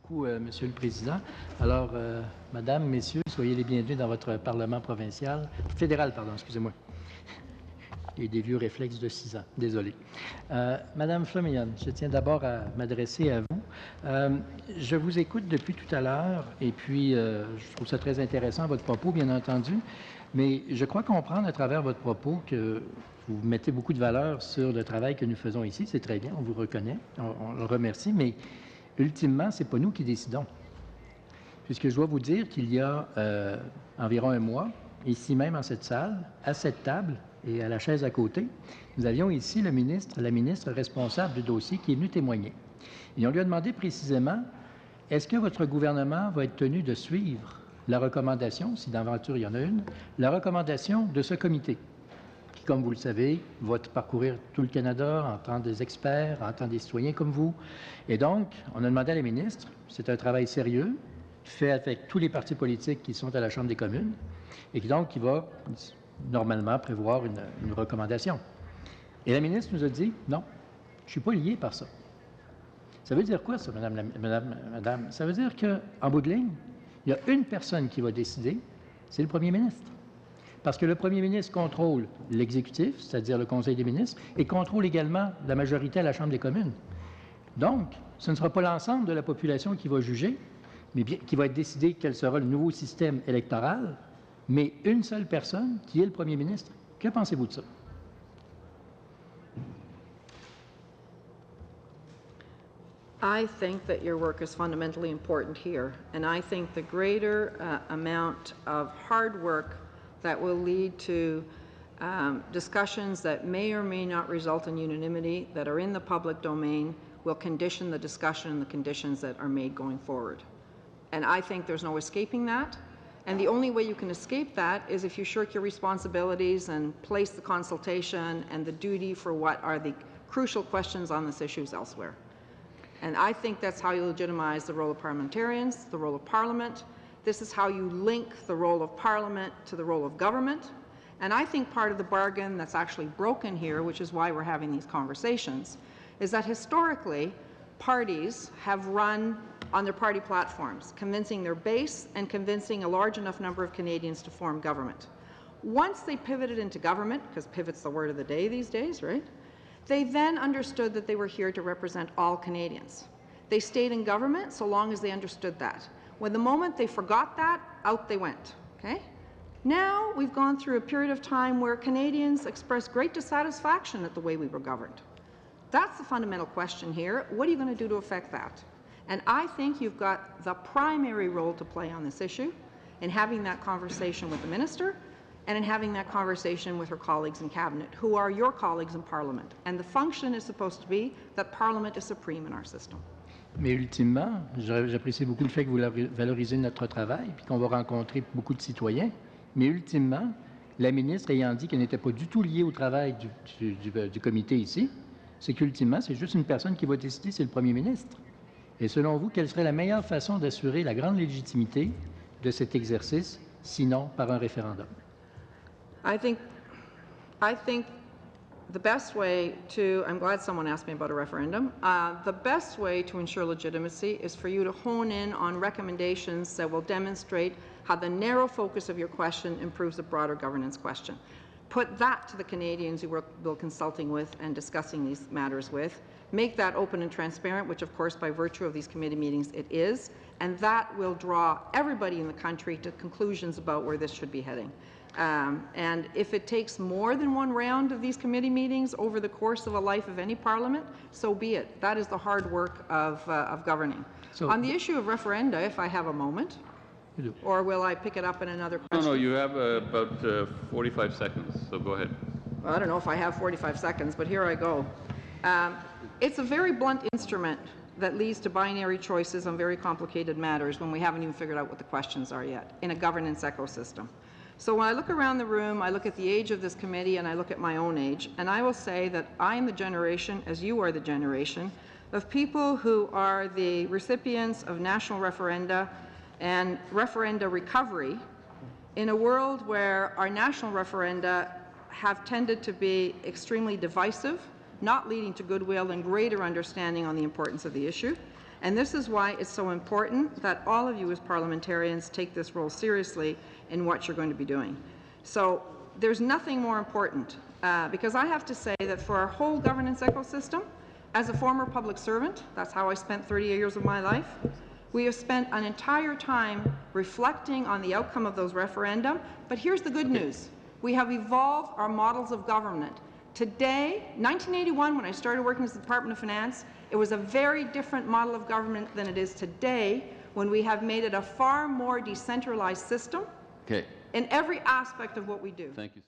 beaucoup, Monsieur le Président. Alors, Madame, Messieurs, soyez les bienvenus dans votre Parlement fédéral, excusez-moi. Et des vieux réflexes de 6 ans, désolé. Madame Flumian, je tiens d'abord à m'adresser à vous. Je vous écoute depuis tout à l'heure et puis je trouve ça très intéressant, votre propos, bien entendu, mais je crois comprendre à travers votre propos que vous mettez beaucoup de valeur sur le travail que nous faisons ici. C'est très bien, on vous reconnaît, on le remercie, mais ultimement, ce n'est pas nous qui décidons. Puisque je dois vous dire qu'il y a environ un mois, ici même en cette salle, à cette table et à la chaise à côté, nous avions ici la ministre responsable du dossier qui est venue témoigner. Et on lui a demandé précisément, est-ce que votre gouvernement va être tenu de suivre la recommandation, si d'aventure il y en a une, la recommandation de ce comité, qui, comme vous le savez, va parcourir tout le Canada, entendre des experts, entendre des citoyens comme vous. Et donc, on a demandé à la ministre, c'est un travail sérieux, fait avec tous les partis politiques qui sont à la Chambre des communes, et donc qui va normalement prévoir une recommandation. Et la ministre nous a dit, non, je ne suis pas lié par ça. Ça veut dire quoi, ça, madame? Ça veut dire qu'en bout de ligne, il y a une personne qui va décider, c'est le premier ministre. Parce que le premier ministre contrôle l'exécutif, c'est-à-dire le Conseil des ministres, et contrôle également la majorité à la Chambre des communes. Donc, ce ne sera pas l'ensemble de la population qui va juger, mais bien, qui va être décidé quel sera le nouveau système électoral, mais une seule personne qui est le premier ministre. Que pensez-vous de ça? I think that your work is fundamentally important here, and I think the greater amount of hard work that will lead to discussions that may or may not result in unanimity that are in the public domain will condition the discussion and the conditions that are made going forward. And I think there's no escaping that. And the only way you can escape that is if you shirk your responsibilities and place the consultation and the duty for what are the crucial questions on this issue elsewhere. And I think that's how you legitimize the role of parliamentarians, the role of Parliament. This is how you link the role of Parliament to the role of government. And I think part of the bargain that's actually broken here, which is why we're having these conversations, is that historically, parties have run on their party platforms, convincing their base and convincing a large enough number of Canadians to form government. Once they pivoted into government, because pivot's the word of the day these days, right? They then understood that they were here to represent all Canadians. They stayed in government so long as they understood that. When the moment they forgot that, out they went, okay? Now we've gone through a period of time where Canadians expressed great dissatisfaction at the way we were governed. That's the fundamental question here. What are you going to do to affect that? And I think you've got the primary role to play on this issue in having that conversation with the minister and in having that conversation with her colleagues in cabinet, who are your colleagues in Parliament. And the function is supposed to be that Parliament is supreme in our system. Mais ultimement, j'apprécie beaucoup le fait que vous valorisez notre travail puis qu'on va rencontrer beaucoup de citoyens. Mais ultimement, la ministre ayant dit qu'elle n'était pas du tout liée au travail du comité ici, c'est qu'ultimement, c'est juste une personne qui va décider, c'est le premier ministre. Et selon vous, quelle serait la meilleure façon d'assurer la grande légitimité de cet exercice, sinon par un référendum? I think the best way to, I'm glad someone asked me about a referendum, the best way to ensure legitimacy is for you to hone in on recommendations that will demonstrate how the narrow focus of your question improves the broader governance question. Put that to the Canadians you will consulting with and discussing these matters with. Make that open and transparent, which of course by virtue of these committee meetings it is, and that will draw everybody in the country to conclusions about where this should be heading. And if it takes more than one round of these committee meetings over the course of a life of any parliament, so be it. That is the hard work of governing. So, on the issue of referenda, if I have a moment, or will I pick it up in another question? No, you have about 45 seconds, so go ahead. Well, I don't know if I have 45 seconds, but here I go. It's a very blunt instrument that leads to binary choices on very complicated matters when we haven't even figured out what the questions are yet in a governance ecosystem. So when I look around the room, I look at the age of this committee and I look at my own age, and I will say that I am the generation, as you are the generation, of people who are the recipients of national referenda and referenda recovery in a world where our national referenda have tended to be extremely divisive, not leading to goodwill and greater understanding on the importance of the issue. And this is why it's so important that all of you as parliamentarians take this role seriously in what you're going to be doing. So there's nothing more important, because I have to say that for our whole governance ecosystem, as a former public servant, that's how I spent 30 years of my life, we have spent an entire time reflecting on the outcome of those referenda. But here's the good news. We have evolved our models of government. Today, 1981, when I started working as the Department of Finance, it was a very different model of government than it is today, when we have made it a far more decentralized system in every aspect of what we do. Thank you.